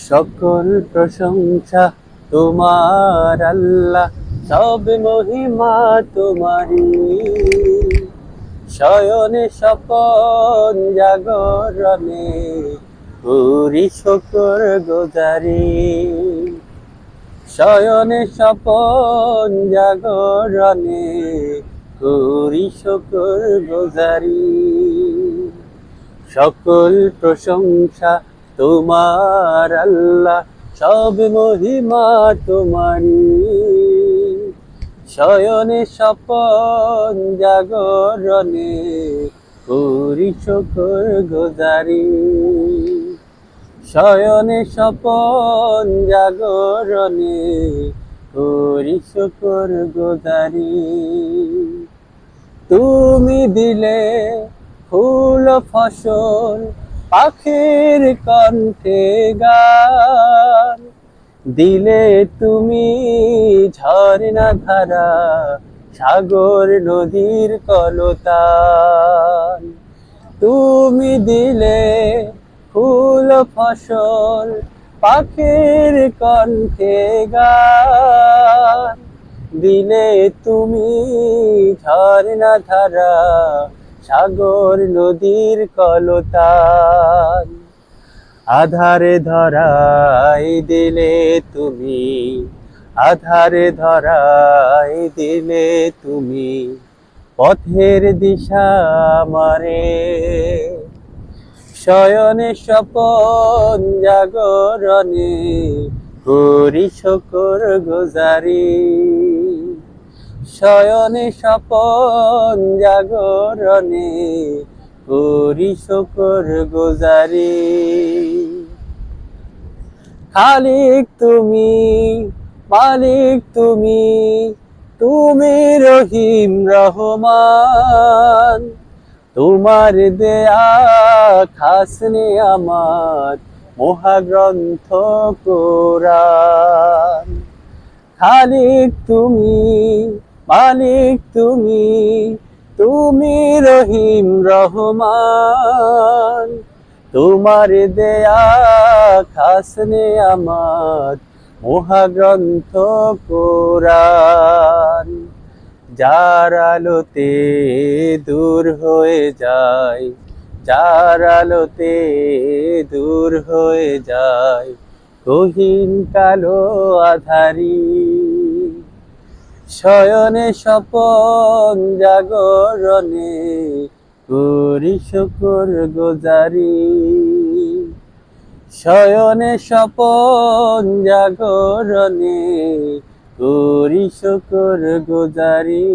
সকল প্রশংসা তোমার আল্লাহ, সব মহিমা তোমারি। শয়নে স্বপন জাগরণে করি শুকর গুজারি। শয়নে স্বপন জাগরণে করি শুকর গুজারি। সকল প্রশংসা তোমার আল্লাহ, সব মহিমা তোমারি। শয়নে স্বপন জাগরণে করি শুকর গুজারি। শয়নে স্বপন জাগরণে করি শুকর গুজারি। তুমি দিলে ফুল ফসল, পাখির কণ্ঠে গান, দিলে তুমি ঝর্ণা ধারা, সাগর নদীর কলতান। তুমি দিলে ফুল ফসল, পাখির কণ্ঠে গান, দিলে তুমি ঝর্ণা ধারা, সাগর নদীর কলতান। আধারে ধরাই দিলে তুমি, আধারে ধরাই দিলে তুমি, পথের দিশা আমারে। শয়নে স্বপন জাগরণে করি শুকর গুজারি। শয়নে স্বপন জাগরণে করি শুকর গুজারি। খালিক তুমি, মালিক তুমি, তুমি রহিম রহমান। তোমার দেয়া খাস নিয়ামত মহাগ্রন্থ কোরআন। খালিক তুমি, মালিক তুমি, তুমি রহিম রহমান। তোমার দেয়া খাস নিয়ামত মহাগ্রন্থ কোরআন। যার আলোতে দূর হয়ে যায়, যার আলোতে দূর হয়ে যায় গহীন কালো আধারি। শয়নে স্বপন জাগরণে করি শুকর গুজারি। শয়নে স্বপন জাগরণে করি শুকর গুজারি।